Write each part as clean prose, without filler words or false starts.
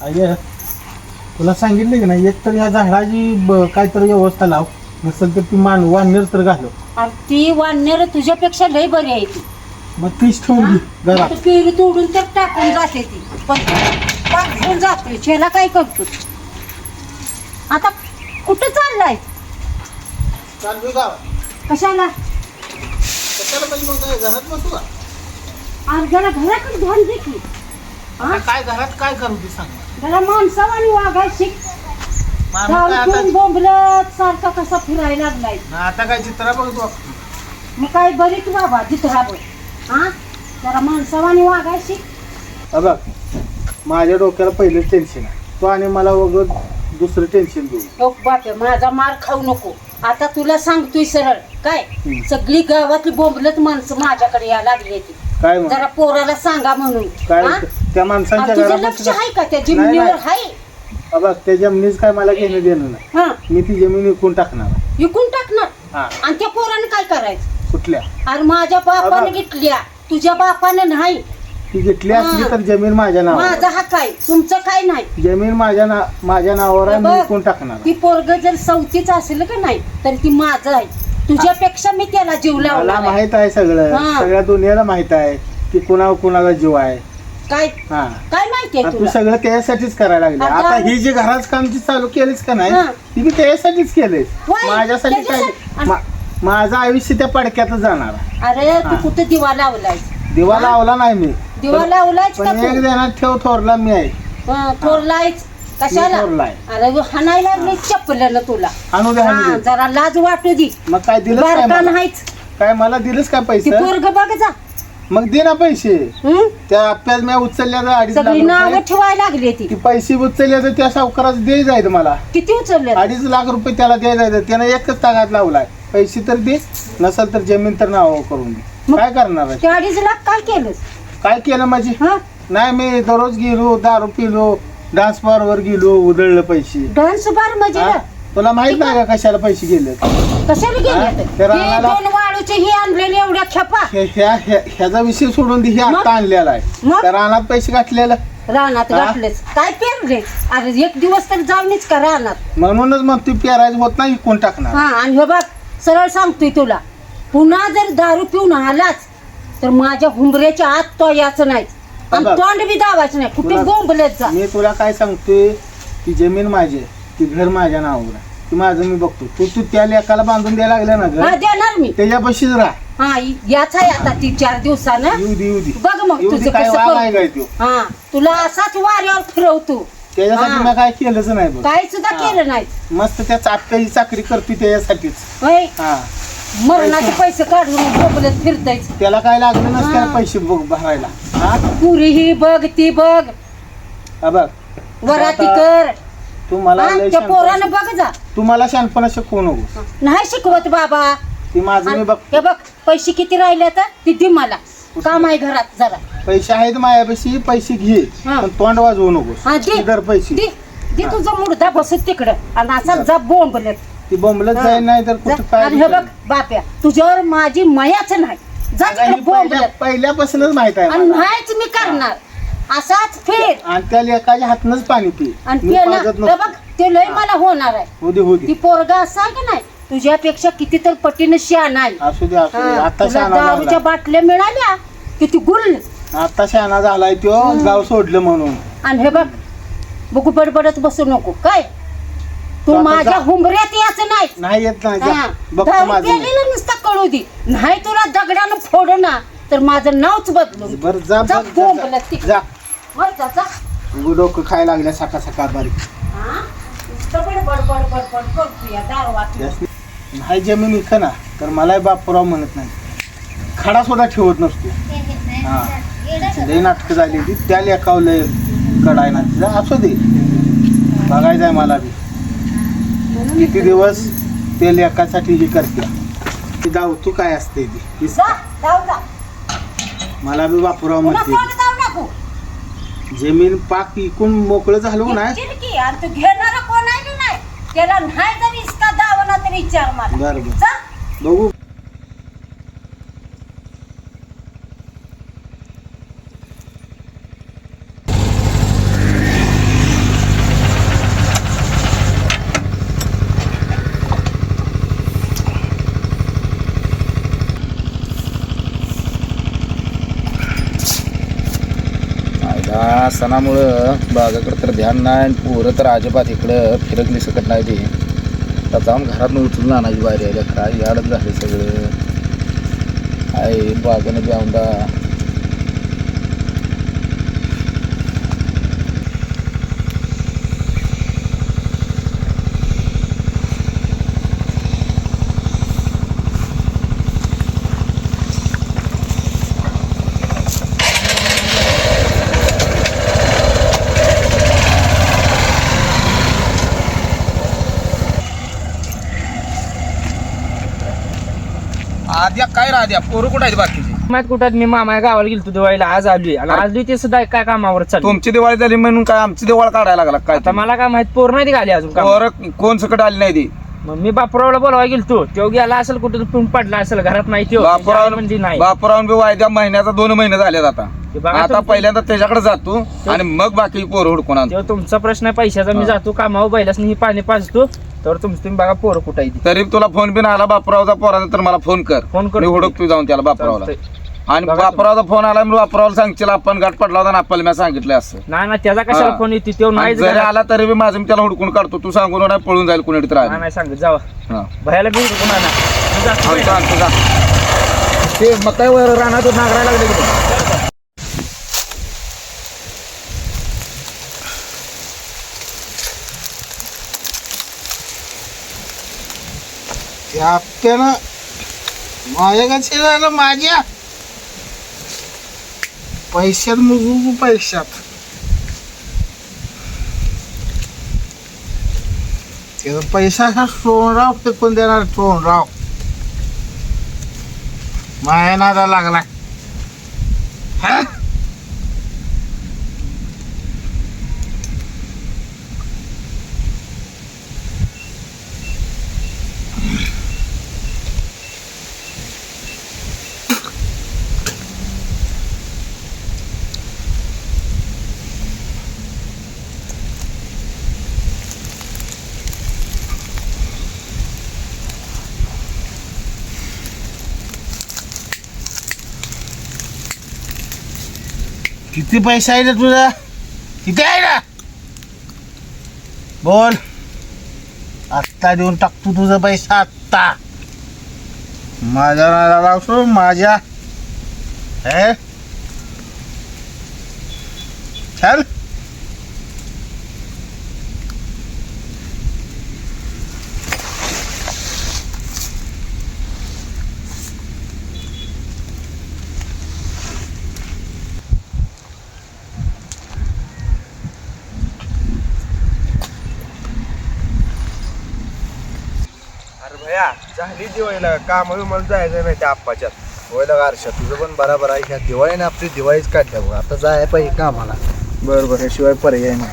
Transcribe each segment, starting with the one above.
अय्या तुला सांगितलं की नाही एक तर ह्या झाडाची काहीतरी व्यवस्था लाव नसेल तर ती वानर तर घालव. आणि ती वानर तुझ्यापेक्षा लय बरी आहे ती. मग तीच ठेवून घे घरात. पेरू तोडून तर टाकून जाते ती पण टाकून जाते शेला काय करतो आता कुठं चाललाय चालू गाव कशाला कशाला पाहिजे मग घरात बसू का? आज जरा घराकडे ध्यान दे की आता काय घरात काय करू ती सांग. जरा माणसावानी वागाय शिक. माणूस काय आता गावठून बोंबलत सारखा कसा फिरायला लागलाय. आता काय चित्रा बघतो मग काय बरी की बाबा जिथरा बघ हा जरा माणसावानी वागाय शिक. बघ माझ्या डोक्याला पहिलेच टेन्शन आहे तो आणि मला वगैरे दुसरं टेन्शन देऊ. हो बापे माझा मार खाऊ नको. आता तुला सांगतोय सरळ काय सगळी गावातली बोंबलत माणसं माझ्याकडे या लागली ती काय मग जरा पोराला सांगा म्हणून. काय हा? त्या माणसांच्या तुझं घरात लक्ष आहे का त्या जमिनीवर आहे. बघ त्या जमिनीच काय मला घेणं देणं नाही. हा मी ती जमीन विकून टाकणार. विकून टाकणार हा आणि त्या पोरानं काय करायचं. कुठल्या अरे माझ्या बापाने घेतल्या तुझ्या बापाने नाही. ती घेतली असली तर जमीन माझ्या नावावर. माझा हक्क आहे तुमचं काय नाही. जमीन माझ्या नावावर आहे. मी बघ, विकून टाकणार. ती पोरग जर सवतीच असेल का नाही तर ती माझं आहे. तुझ्यापेक्षा मी त्याला जीव मला लावला माहित आहे सगळं. हा. सगळ्या दुनियाला माहित आहे की कुणाला जीव आहे. काय हा काय माहितीये आणि तू तुला सगळं त्याच्यासाठीच करायला लागले. आता आता ही जी घराच काम जी चालू केलीस का नाही हा. ती मी त्याच्यासाठीच केले. होय, माझ्यासाठी काय त्याच्यासाठी- माझं आयुष्य त्या पडक्यातच जाणार आहे. अरे तू हा. कुठे दिवा लावलाय. दिवा लावला नाही मी दिवा लावलायच का पण एक तू देणार ठेव थोरला मी आहे. थोरलायच कशाला मी थोरलाय. अरे हाणायला लागले चप्पल्यानं तुला. आणू दे हा, आणू दे. जरा लाज वाटू दे. मग काय दिलंस काय बारका मला? नाहीच काय मला दिलंस काय ती पैसे? पोरग बघ जा. मग दे ना पैसे. हं? त्या आप्यात मी उचलल्या 2.5 लाख सगळी नावं रुपये. ठेवायला लागली ती ती पैसे उचलले तर त्या सावकाराच दे जायचं मला. किती उचलले 2.5 लाख रुपये त्याला दे जायचं. त्यानं एकच तागात लावलाय. पैसे तर दे नसल तर जमीन तर नाव करून दे. मग? काय करणार आहे? ते 2.5 लाख काय केलंस. काय केलं माझी? हा नाही मी दररोज गेलो दारू पिलो डान्स बार वर गेलो उधळलं पैसे. डान्स बार म्हणजे हा? तुला माहित नाही का कशाला पैसे गेले? कशाला हा? गेले ते रानाला- दोन वाळूचे ही आणलेले एवढ्या खेपा ह्याचा विषय सोडून दे. हे मग? आता आणलेला आहे. मग? त्या रानात पैसे घातलेलं रानात हा? घातलेच काय पेरले. अरे एक दिवस तर जाऊनच का रानात. म्हणूनच मग ती पेरायचं होत नाही कोण टाकणार. हा आणि हे बघ सरळ सांगतोय तुला पुन्हा जर दारू पिऊन आलाच तर माझ्या हुंबऱ्याच्या आत तो याचं नाही आणि बघ. तोंड बी दावायचं नाही. कुठे तुला- बोंबलत जा. मी तुला काय सांगतोय ती जमीन माझी आहे. ती घर माझ्या नावावर आहे. ती माझं मी बघतो. तू त्या लेकाला बांधून द्यायला लागला ना हा घर देणार मी. त्याच्यापाशीच राहा. हा याच आहे आता 3-4 दिवसानं. येऊ दे बघ मग येऊ दे. तुझं काय कसं वाघ आहे करतो. काय तो? हा तुला असाच वाऱ्यावर फिरवतो. त्याच्यासाठी हा. मी काय केलंच नाही बघ. काय सुद्धा हा. केलं नाही. मस्त त्या चाप्याची चाकरी करतोय त्याच्यासाठीच. होय हा मरणाचे पैसे काढून बोंबलत फिरतायच. त्याला काय लागलं नसतं हा. पैसे भरायला. हा पुरी ही बघ ती बघ हा बघ वराती आता कर. तू मला हा, लय त्या पोरानं शहाणपणा- बघ जा. तू मला शहाणपणा शिकवू नको. नाही शिकवत बाबा. ती माझं मी बघ. हे बघ पैसे किती राहिले तर ती दे मला. काम आहे घरात जरा. पैसे आहेत माझ्यापाशी पैसे घे हा. पण तोंड वाजवू नको. हा दे दर पैसे दे दे हा. तुझा मुर्दा बसत तिकडं आणि असा जा. जा बोंबलत. ती बोंबलत हा. जाईल नाही तर कुठं जा. काय आणि हे बघ बाप्या तुझ्यावर माझी मयाच नाही. जा अगं, तिकडे ही बोंबलत. पहिल्यापासूनच माहित आहे आणि मला. नाहीच मी करणार. असाच फेर आणि त्या लेकाच्या हातनच पाणी पी. आणि मी पेला पाजत हे नसतो. बघ ते लय मला होणार आहे. होऊ दे होऊ ती दे पोरगा असा आहे का नाही तुझ्यापेक्षा किती तर पटीनं शहाणा आहे. असू दे असू दे. हा, आता तुला शहाणा दारूच्या झाला. बाटल्या मिळाल्या किती गुल. आता शहाणा झालाय तो गाव सोडलं म्हणून. आणि हे बघ बघू बडबडत बसू नको काय. तू आता माझ्या जा. हुंबऱ्यात याचं नाही. नाही येत नाही हा, जा. बघतो दारू माझं मी. प्यायलेलं नुसतं कळू दे. नाही तुला दगडानं फोड ना तर माझं नावच बदलून बर जा जा बघ, बोंबलत जा, तिकडे. जा होय जा, जा. डोकं खायला लागल्या सकाळ सकाळ बारीक. हा? नुसतं बडबड बडबड बडबड करतो या दारवात. त्यासनी नाही जमीन इथं ना तर मला बापूराव म्हणत नाही. खडा सुद्धा ठेवत नसतो. हा लई नाटकं झाली ती त्या लेखाव लय कडाय ना तिचा. असू दे बघायचं आहे मला बी किती दिवस ते लेखासाठी ही करते. ती जाऊ तू काय असते ती जा, जाऊ जा. मला बी बापूराव पुन्हा म्हणते. कोण जाऊ नको. जमीन पाक इकून मोकळं झालं ना. इच्छिल की आणि तू घेणारा कोण आहे की नाही त्याला नाही जरी इसका दावना तरी विचार मला. बरं जा. बघू. या सणामुळं बागाकडे तर ध्यान नाही आणि पोरं तर अजिबात इकडं फिरकली सकट नाही ते. आता जाऊन घरात उचलून आणायची बाहेर यायला काय याडच झाले सगळं. आहे बागाने बी औंदा. आद्या काय राहत्या पोरं कुठं आहेत बाकीची? माहित कुठं मी मामा गावाला गेलतो दिवाळीला. आज आलोय आणि आज ते सुद्धा काय कामावर चालू. तुमची दिवाळी झाली म्हणून काय आमची दिवाळी काढायला लागला काय? आता मला काय माहित पोर नाही आली अजून का. पोरं कोण सकट आली नाही ती. मग मी बापरावला बोलवाय गेलतो तो गेला असेल कुठं पिऊन पडला असेल घरात नाही तो म्हणजे नाही. बापरावून बी वायद्या महिन्याचा 2 महिने झालेत आता. ते बघा आता तुमचं- पहिल्यांदा त्याच्याकडे जातो आणि मग बाकी पोरं हुडकून आणतो. तो तुमचा प्रश्न आहे पैशाचा. मी जातो कामावर बैलासनी ही पाणी पाजतो तर तुम्ही बघा पोरं कुठं आहे ती. तरी तुला फोन बिन आला बापरावचा पोराचा तर मला फोन कर. फोन कर. मी हुडकतो जाऊन त्याला बापरावला. चालतंय. आणि बघा बापरावचा फोन आला मी बापरावला सांगशील आपण गाठ पडला होता आणि आपल्याला मी सांगितलं असं. नाही ना त्याचा कशाला हा. फोन येते तो नाही आणि जरी आला तरी बी माझं मी त्याला हुडकून काढतो. तू सांगून नाही पळून जाईल कुणी तर आली. नाही सांगत जावा हा. भयाला बी कोणा आणतो, आणतो, जा. ते मग काय रानातून नागरायला लागले की ते? त्या हप्त्यानं माझ्या कशी झालं माझ्या पैशात मुजू पैशात. त्याचा पैसा असा सोनराव फेकून देणार सोनराव. माया नादा लागला. हा? किती पैसा आहे रे तुझा? किती आहे ना? बोल. आत्ता देऊन टाकतो तुझा पैसा आत्ता. माझ्या नादाला लावतो माझ्या. हे चल. अरे भया झाली दिवाळीला काम मला जायचं नाही त्या आप्पाच्यात. होय लगा आरशा तुझं पण बराबर आहे. ह्या दिवाळीने आपली दिवाळीच काढल्या बघ. आता जाय पाहिजे कामाला. बरोबर ह्याशिवाय पर्याय नाही.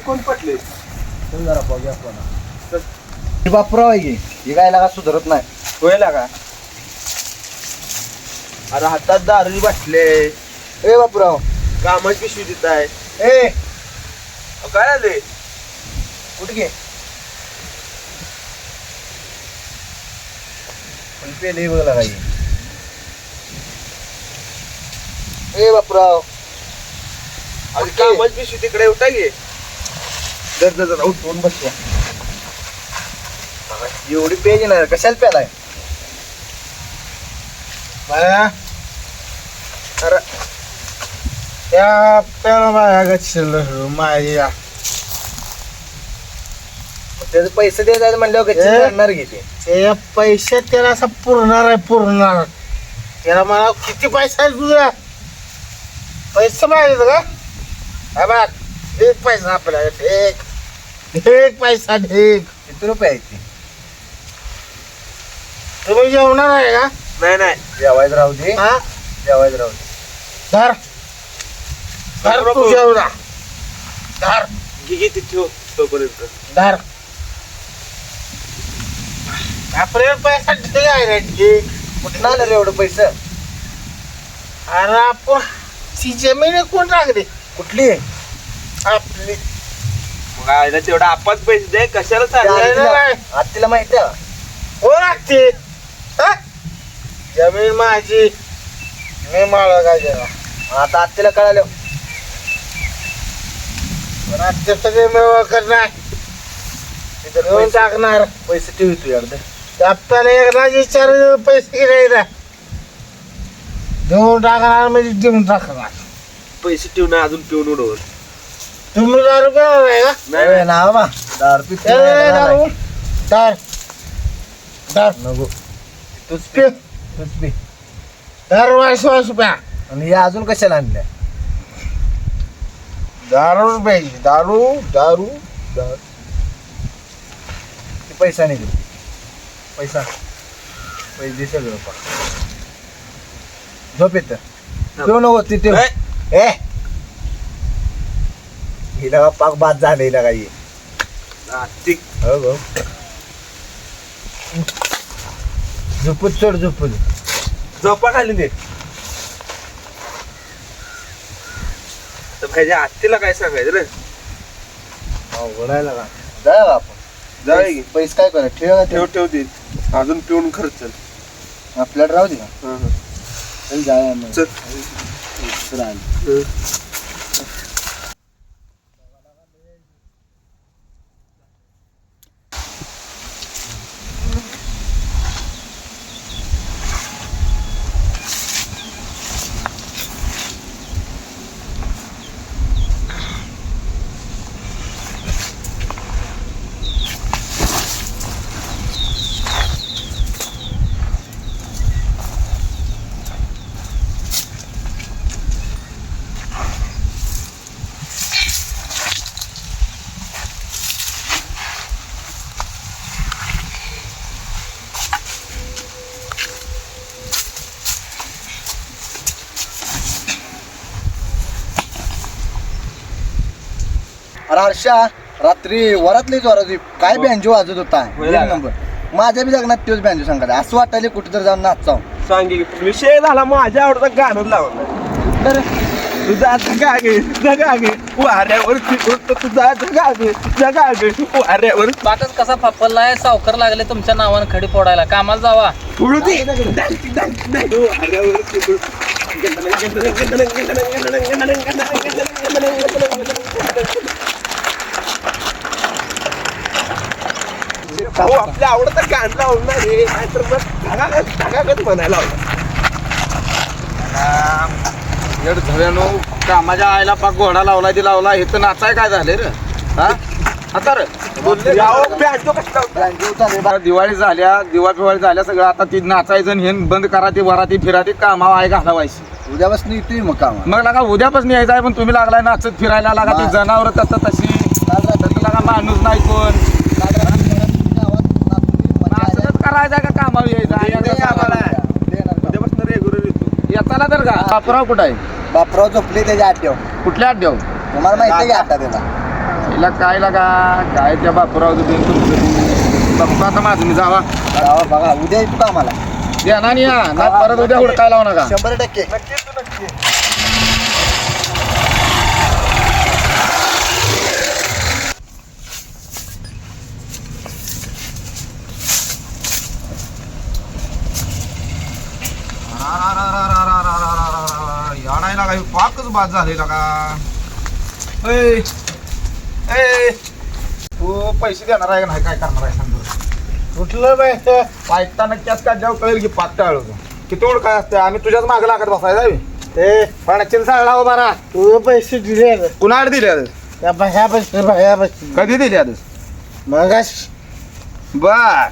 कोण पटले? जरा बघूया आपण. बापराव आहे की हे काय लागा सुधारत नाही. होय लागा. अरे हातात दारू बसले. ए बापराव कामाची पिशवी देत आहे. ए काय आले कुठे घे पेले बघ लागा. ए बापराव कामाची पिशवी तिकडे उठा घे. जर उठवून बसल्या एवढी पेज नाही कशाला प्यालाय? मला अरे त्या पेला माझ्या गच्चीला माझ्या. त्याचे पैसे द्यायचे म्हणल्यावर ए? गच्ची करणार घेते. त्या पैशात त्याला असं पुरणार आहे पुरणार. त्याला मला किती पैसा आहे तुझा? पैसे मागितलं का? हा बघ एक पैसा आपल्याला एक पैसा ढेक. किती रुपये आहेत ते? तुम्ही जेवणार आहे का? नाही जेवायचं राहू दे. हा जेवायचं राहू दे. धर धर तू जेवणार. धर घे ठेव तोपर्यंत. धर. आपल्याला पैसा ढेक आहे रे ढेक. कुठं आलं रे एवढं पैसे? अरे आपण ती जमीन कोण लागली? कुठली? आपली. मग आईला तेवढा आपच पैसे दे कशाला नाही, नाही. आत्तीला माहिती आहे? हो लागते. हा? जमीन माझी मी माळ काय देणार. आता आत्तीला कळालं राज्य सगळे मिळवा करणार देऊन टाकणार पैसे ठेवी तू अर्ध आपल्याला एकदा विचार पैसे घ्यायला देऊन टाकणार म्हणजे देऊन टाकणार पैसे ठेवून अजून पिऊन उडवल तुम्ही दारू पिणार आहे का नाही ना बा दारू पित ए, दारू दार दार नको तूच पे तूच पी दारू वास प्या आणि हे अजून कशाला आणल्या दारू पाहिजे दारू दारू दारू ते पैसा नाही दिला पैसा पैसे सगळं पा झोप येत ठेव नको ती ठेव ए हिला पाक बाद झाले हिला काही हो गो झोपूत चढ झोपूत झोपा खाली दे तर पाहिजे आत्तीला काय सांगायचं रे ओढायला का जाय का आपण जाय पैसे काय करा ठेव ठेव ठेव दे अजून पिऊन खर्च आपल्याला राहू दे का चल जाय चल अरे हर्षा रात्री वरातली जोराची काय बँजो वाजत होता एक नंबर माझ्या बी जगण्यात तोच बँजो सांगायचा असं वाटायला कुठे तर जाऊन नाचाव सांगे विषय झाला माझ्या आवडता गाणं लावलं तर तुझा जगागे जगागे वाऱ्यावर चिकट तुझा जगागे जगागे वाऱ्यावर बाटच कसा फापरलाय सावकार लागले तुमच्या नावानं खडी फोडायला कामाला जावा उडू दे वाऱ्यावर चिकट भाऊ आपल्या आवडतं गाणं लावलं ना रे नाहीतर मग धगागत म्हणायला येड धव्यानो कामाच्या आईला पाक घोडा लावला ती लावला हे तर नाचाय काय झाले रे हा आता रे बोलले दिवाळी झाल्या दिवाळी झाल्या सगळं आता ती नाचायचं आणि हे बंद करा ती वराती फिराती कामावर आहे घालावायची उद्यापासून येतोय मग काम मग लागा उद्यापासून यायचं आहे पण तुम्ही लागलाय नाचत फिरायला लागा ती जनावर तशी लागा माणूस नाही कोण नाचतच करायचं का कामावर यायचं उद्यापासून रेग्युलर येतो येताला तर का बापराव कुठं आहे बापराव झोपले त्याच्या आठ्याव कुठल्या अड्ड्याव तुम्हाला माहिती आहे का आता त्याला हिला काय लागा काय त्या बापराव तुमचं बघतो आता माझं मी जावा जावा बघा उद्या येतो का आम्हाला या ना या ना परत उद्या हुडकाय लावू नका 100% याडायला काही पाकच बाद झालेला का तू पैसे देणार आहे का नाही काय करणार आहे सांग कुठलं माहिती पायताना त्याच का जेव्हा कळेल की पाक टाळतो किती ओढ काय असते आम्ही तुझ्याच मागे लागत बसायला ते पाण्याची साळला उभा राहा तुझं पैसे दिले कुणाला दिले त्या ह्या पैसे कधी दिले मग बर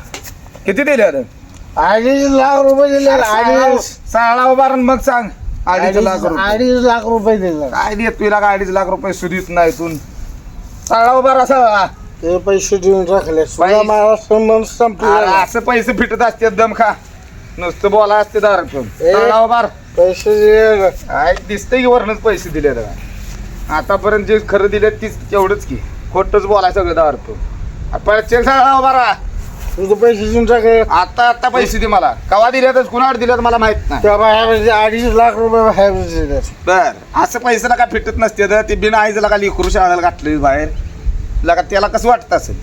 किती दिले 2.5 लाख रुपये दिले 2.5 साळा उभा राहा मग सांग 2.5 लाख रुपये 2.5 लाख रुपये दिले काय देत तुला 2.5 लाख रुपये सुधीत नाही तू साळा उभा राहा ते पैसे देऊन टाकले सुद्धा पैसे- मला संबंध अरे संपला असं पैसे फिटत असते दम खा नुसतं बोला असते दारातून ए. बार पैसे दिले काय दिसतंय की वरणच पैसे दिले रे आतापर्यंत जे खरं दिले तीच तेवढंच की खोटच बोलायचं सगळं दारातून परत चेक बारा तुझं पैसे देऊन टाकले आता पैसे दे मला कवा दिल्यातच कुणावर दिल्यात मला माहित नाही त्या बाहेर 2.5 लाख रुपये बाहेर दिले बर असं पैसे का फिटत नसते तर ते बिना आईचं लगा लिखरू शाळेला घातलं बाहेर लगा त्याला कसं वाटत असेल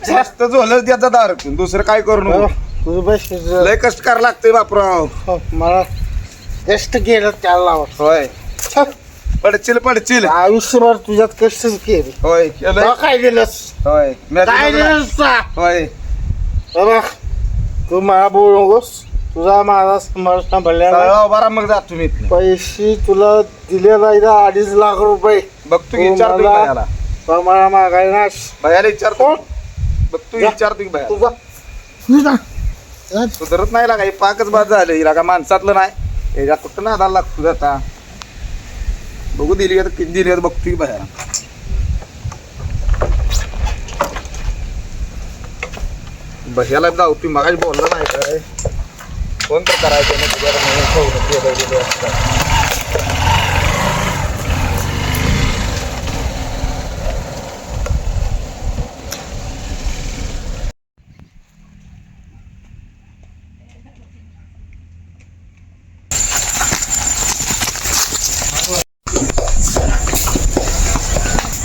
जास्त झोलच द्याचा दारातून दुसरं काय करू नको तुझं पैसे दिले. लय कष्ट करायला लागतंय बापराव हो, मला कष्ट केलं त्याला लावत होय पडचिल आयुष्यभर तुझ्यात कष्टच केले होय केलं तुला काय दिलंस होय काय दिलंस तुला? होय बघ तू मला बोलू नकोस तुझा माझा सांभाळल्या सगळा उभा मग जात तुम्ही इथनं. पैसे तुला दिले नाही 2.5 लाख रुपये बघतो की विचारतो की मला- भैयाला तर मला मागाय ना भैयाला विचारतो बघतो जा. विचारतो की भैया तुझा सुधरत नाही लागा हे पाकच बाद झालं हिला का माणसातलं नाही याच्या कुठं ना आधार लागतो आता बघू दिली आता किती दिली आता बघतो की भैया भैयाला जाऊ ती मगाशी बोलला नाही काय फोन तर करायचं ना तुझ्या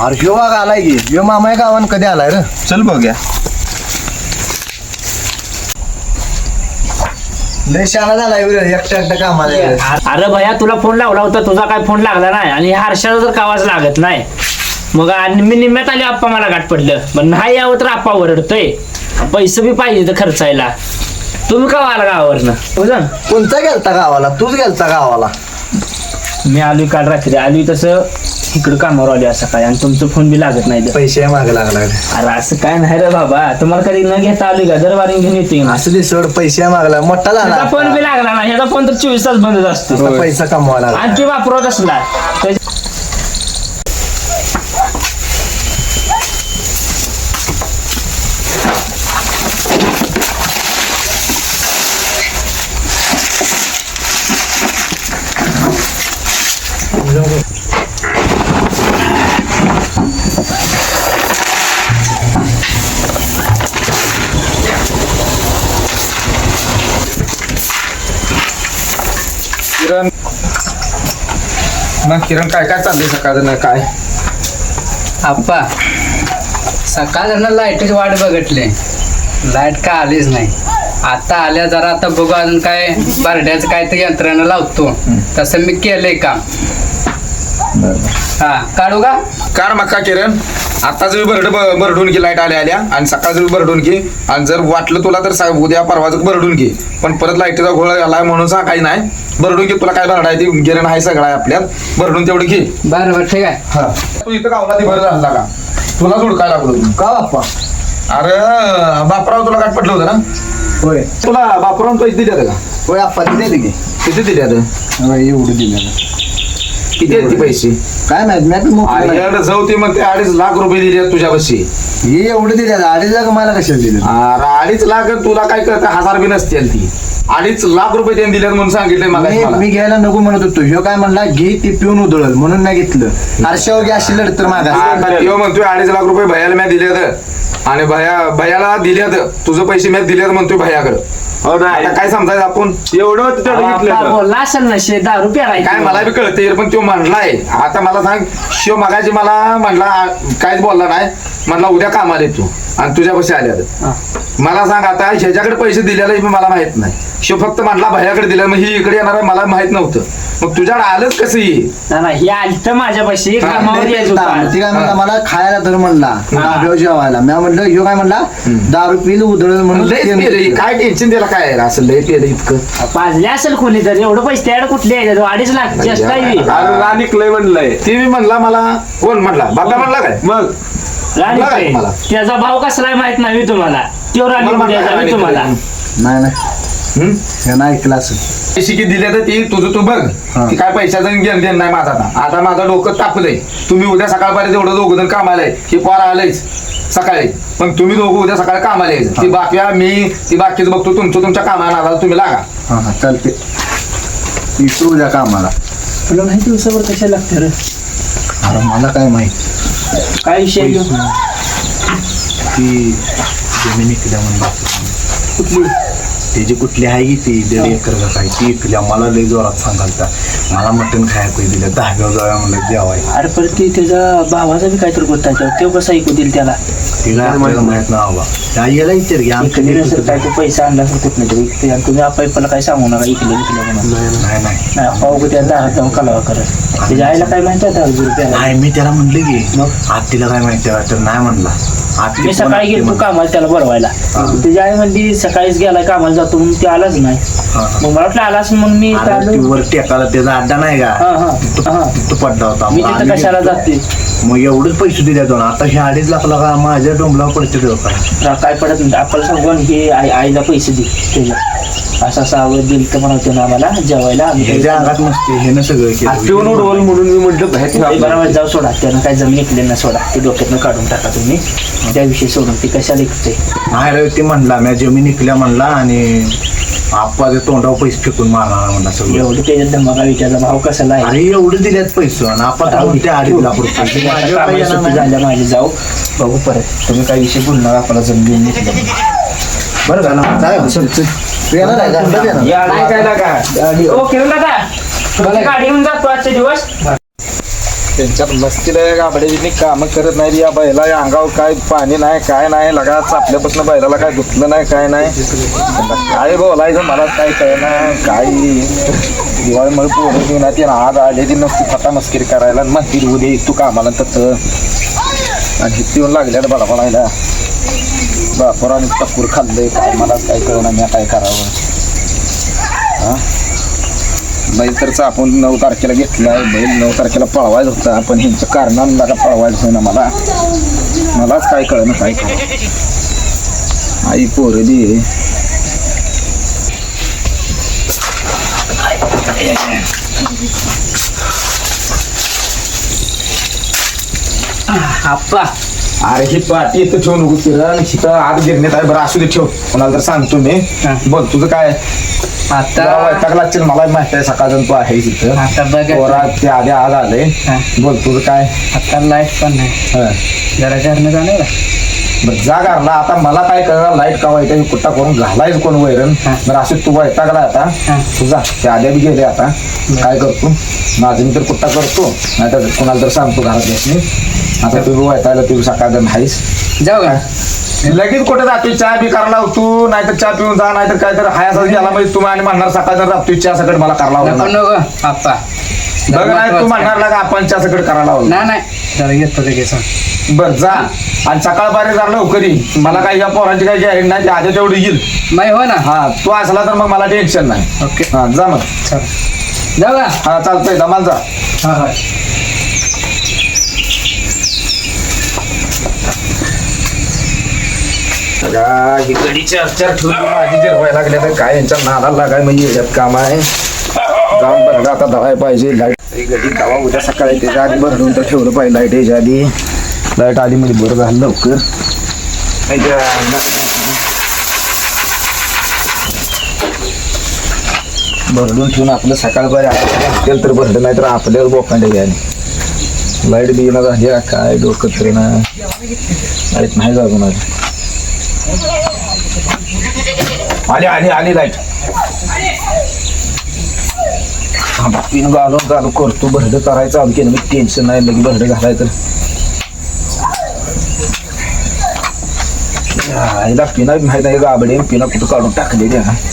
अरे ह्यो वाघ आलाय की ह्यो मामा गावान कधी आलाय रे चल बघूया लय शाळा झालाय एकटा कामाला गेलाय. अरे भया तुला फोन लावला होता तुझा काय फोन लागला नाही आणि हर्षाला जर कावाच लागत नाही मग आणि मी निम्म्यात आली आप्पा मला गाठ पडलं पण नाही यावं तर आप्पा ओरडतोय पैसे बी पाहिजे तर खर्चायला तुम्ही का आला गावावरनं बुझन कोणता गेलता गावाला तूच गेलता गावाला मी आलोय काल रात्री आलोय तसं इकडं कामावर आली असं काय आणि तुमचं फोन बी लागत नाही तर. पैसे मागे लागला अरे असं काय नाही रे बाबा तुम्हाला कधी न घेता आलोय का दरबारी घेऊन येते असं दे सोड पैसे मागला मोठा झाला ह्याचा फोन बी लागला नाही ह्याचा फोन तर 24 तास बंदच असतो आता पैसा कमवायला लागला. आणि ते वापरत असला किरण मग किरण काय काय चाललंय सकाळचं काय आप्पा सकाळ लाईटची वाट बघितली लाईट का आलीच नाही आता आल्या जरा आता बघू अजून काय बारड्याचं काय ते यंत्रणा लावतो तसं मी केलंय काम हा काढू का कार मक्का किरण आताच मी भरडून घे लाईट आल्या आणि सकाळचं भरडून घे आणि जर वाटलं तुला तर उद्या परवाच भरडून घे पण परत लाईटीचा घोळ आलाय म्हणून काही नाही भरडून घे तुला काय भरडाय ती गिरण आहे सगळं आहे आपल्यात भरडून तेवढं घे बरं ठीक आहे हा तू इथं गावला ती भर झाला का तुला जोडकाय लागलो तू का बाप्पा अरे बापराव तुला काय पडलं होतं ना होय तुला बापराव पैसे दिले का होय आप्पा दिले की किती दिले एवढं दिलं किती आहेत ते पैसे काय माहित मी आता मोकळं नाही. अरे जाऊ ते म्हणते 2.5 लाख रुपये दिले तुझ्यापाशी हे एवढं दिले 2.5 लाख मला कशाला दिलं अरे 2.5 लाख तुला काय करत 1000 बी नसतील ती 2.5 लाख रुपये त्यांनी दिले म्हणून सांगितलंय मला मी घ्यायला नको म्हणत होतो ह्यो काय म्हणला घे ती पिऊन उधळल म्हणून नाही घेतलं हर्षावर अशी लढत तर मागा तो म्हणतोय 2.5 लाख रुपये भैयाला मी दिलेत आणि भैयाला दिलेत तुझं पैसे मी दिलेत म्हणतोय भैयाकडे आता काय समजायचं आपण आप्पा बोलला असेल ना 10 रुपये काय मला बी कळते पण तो म्हणलाय आता मला सांग शिव मगाशी मला म्हणला काहीच बोलला नाही म्हणला उद्या कामाला येतो आणि तुझ्या पैसे आल्या मला सांग आता ह्याच्याकडे पैसे दिलेले मला माहित नाही शिव फक्त म्हणला भैयाकडे दिलं मग ही इकडे येणार मला माहित नव्हतं मग तुझ्याकडे आलंच कसं हे आली तर माझ्या पैसे कामावर यायचं होतं. ती काय म्हणला मला खायला तर म्हणला ह्यो जेवायला मी म्हणलं ह्यो काय म्हणला दारू पिलं उधळल म्हणून लय पेलं काय टेन्शन द्यायला काय आहे असं लय पेलं इतकं पाजले असेल कोणी तर एवढं पैसे त्याकडे कुठले आहे 2.5 लाख जास्त आहे राणीक लय म्हणलंय ते मी म्हणला मला कोण म्हणला बाबा म्हणला काय मग राणी बघा काय? मला. त्याचा भाव कसला आहे माहित नाही तुम्हाला तो राणी मला मध्ये राणी तुम्हाला नाही नाही हे नाही ऐकलं असं पैसे किती दिले तर ती तुझं तू बघ ती काय पैशाचं घेण देण नाही माझा आता माझं डोकं तापलंय तुम्ही उद्या सकाळपर्यंत एवढं दोघं जण कामाला आहे हे पोर आलंयच सकाळी पण तुम्ही दोघं उद्या सकाळी कामाला यायचं ती बाकी मी ती बाकीच बघतो तुमच्या कामाला आला तुम्ही लागा हा हा चालते तू उद्या कामाला तुला माहिती दिवसावर कशा लागते रे अरे मला काय माहित काय विषय घेऊ ती जमीन इकल्या म्हणून कुठली त्याची कुठली आहे की ती 1.5 एकर काय ती इकल्या मला लय जोरात सांगालता मला मटण खायला पैसे दिले 10 जाऊया म्हणलं जेवाय अरे परत ते त्याचा भावाचा बी काहीतरी गोष्ट आहे तो कसं ऐकू देईल त्याला तिला आपल्याला माहित ना बाबा त्या याला विचार घ्या इकडे नसेल काय तो पैसा आणला असेल कुठं तरी ते आणि तुम्ही आपल्याला काही सांगू नका इकडे म्हणून नाही नाही पाहू त्याला जाऊन कलावा करत त्याच्या आईला काय माहिती आहे 10 रुपयाला नाही मी त्याला म्हणलं की मग आत्तीला काय माहिती आहे तर नाही म्हणला आत्ती मी सकाळी गेलो कामाला त्याला बोलवायला त्याची आई म्हणली सकाळीच गेलाय कामाला जातो म्हणून ते आलाच नाही मग मला वाटलं आलास मग मी वर टेकाला त्याचा अड्डा नाही का तो पडला होता मी तिथं कशाला जाते मग एवढंच पैसे दिले दोन आता हे 2.5 लाख लागा माझ्या डोंबला पडते काय पडत नाही आपल्याला सांगू हे आईला पैसे दे त्याला असं आवड दिल तर म्हणतो ना आम्हाला जेवायला ह्याच्या अंगात नसते हे ना सगळं पिऊन उडवल म्हणून मी म्हटलं बरोबर जाऊ सोडा त्यानं काय जमीन ऐकले ना सोडा ते डोक्यातनं काढून टाका तुम्ही त्याविषयी सोडून ते कशाला ऐकते नाही रे ते म्हणला मी जमीन इकल्या म्हणला आणि आप्पा ते तोंडावर पैसे फेकून मारणार म्हणला सगळं एवढं त्याच्यात धमाका विचारला भाव कसाला आहे अरे एवढं दिल्यात पैसे आणि आपण तर म्हणते 2.5 लाख रुपये माझ्या कामाला काही सुट्टी येणार झाल्या माझी जाऊ बघू परत तुम्ही काही विषय बोलणार आपल्याला जमीन घेतलं बरं झालं काय चल चल तू येणार आहे का? या नाही काय लागा ओके दादा गाडी घेऊन जातो आजचे दिवस त्यांच्यात मस्तीला गाबड्याची कामं करत नाही या बैला या अंगावर काय पाणी नाही काय नाही लगाच आपल्यापासून बैलाला काय धुतलं नाही काय नाही काय बोलायचं मला काय कळणार काय दिवाळीमुळे पोरं घेऊन ती आज आले ती नसती फटा मस्करी करायला म्हणतील उद्या तू कामाला तसं आणि हित येऊन लागल्याला मला बोलायला बापराने टपूर खाल्लंय काय मला काय कळणार मी काय करावं हा बैल तरच आपण 9 तारखेला घेतलाय बैल 9 तारखेला पळवायचं होता पण ह्यांचं कारणाला का पळवायचं ना मलाच काय कळलं काय कळ आई पोरं बी आप्पा अरे ही पाठी इथं ठेवू नको तिला शिथं आग गिरण्यात आहे बरं असू दे ठेव कोणाला तर सांगतो मी बोल तुझं काय आता वैतागलाच मला माहिती आहे सकाळचं तू आहे तिथं आता बघा पोरात ते आधी आज आले बोल तुझं काय आता लाईट पण नाही हं. जरा घरनं जाणार का? बरं जा घरला आता मला काय करणार लाईट का व्हायचं कुट्टा करून घालायच कोण वैरण बरं असे तू वैतागला आता तुझा ते आद्या बी गेले आता काय करतो माझं मी तर कुट्टा करतो नाही तर कोणाला तर सांगतो घरात बसणे आता तू वैतागला तू सकाळ हायस जाऊ का लगेच कुठे जातो चहा बी करायला तू नाहीतर चहा पिऊन जा नाहीतर काय तर हायाचा गेला म्हणजे तुम्ही आणि म्हणणार सकाळ जर राहतो चहा सकट मला करायला नको लावणार नको आप्पा बघ नाही तू म्हणणार लागा आपण चहा सकट करायला लावलं नाही नाही जरा येतो लगेच बर जा आणि सकाळ बारी जा लवकरी मला काही या पोरांची काही गॅरंटी नाही आधी तेवढी येईल माय हो ना हा तू असला तर मग मला टेन्शन नाही ओके हा जा मग चल जाऊ का हा चालतंय दमाल जा हा हा ही गडी चार ठेवली माझी जर व्हायला लागल्या तर काय यांच्या नादाला लागाय म्हणजे याच्यात काम आहे जाऊन बरं आता दवाय पाहिजे लाईट ही गडी दवा उद्या सकाळी त्याच्या आधी भरून तर ठेवलं पाहिजे लाईट याच्या आधी लाईट आली म्हणजे बरं झालं लवकर भरडून ठेवून आपलं सकाळ बरं असेल तर भरलं नाही तर आपल्याला बोकांडे घ्यायला लाईट बी येणं झाली काय डोकं तरी ना लाईट नाही जागून आली लाईट पिन घालून चालू करतो भरडं करायचं चालू केलं मी टेन्शन नाही लगे भरडं घालायचं आईला पिना माहित नाही गाबडे पिना कुठं काढून टाकलेली आहे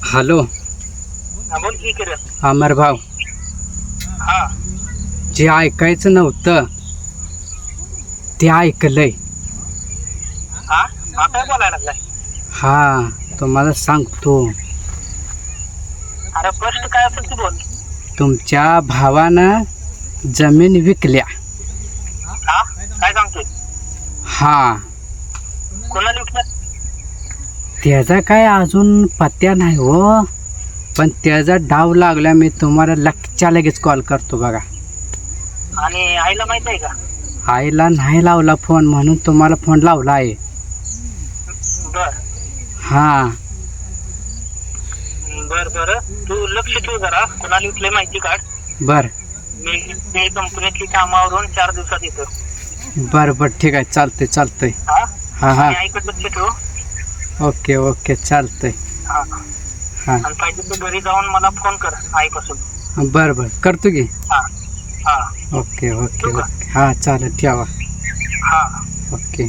हॅलो अमर भाऊ जे ऐकायचं नव्हतं ते ऐकलंय हा तुम्हाला सांगतो तुमच्या भावानं जमीन विकल्या काय सांगतोय हा कोणाला विकणार त्याचा काय अजून पत्त्या नाही हो पण त्याचा डाव लागला मी तुम्हाला लगेच कॉल करतो बघा आणि आईला माहित आहे का आईला नाही लावला फोन म्हणून तुम्हाला फोन लावला आहे बर हां बरं तू लक्ष ठेव जरा, कोणाला विकले माहिती काढ. बर मी ते कंपनीतली कामावरून 4 दिवसात येतो. बर ठीक आहे, चालतंय. हा हा हा आणि आईकडे लक्ष ठेव. ओके चालतंय. हा हा आणि पाहिजे तर घरी जाऊन मला फोन कर आईपासून. बर करतो की. हा हा ओके हा चालेल, ठेवा. हा ओके.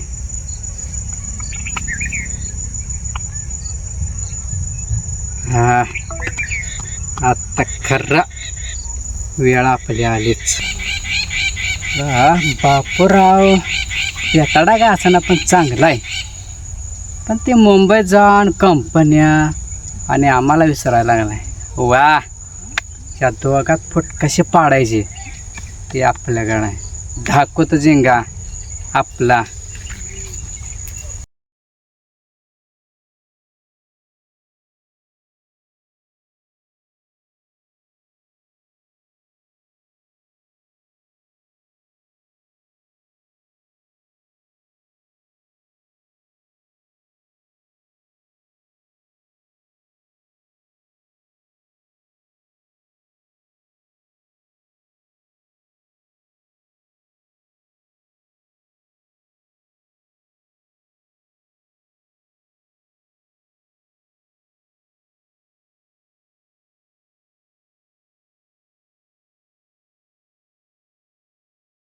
हा आता खरा वेळ आपली आलीच. बापूराव पेताडा का असना पण चांगला आहे, पण ते मुंबईत जाऊन कंपन्या आणि आम्हाला विसरायला लागलाय. वा, या दोघात फूट कसे पाडायचे ते आपल्याकडे आहे. धाकूत जिंगा आपला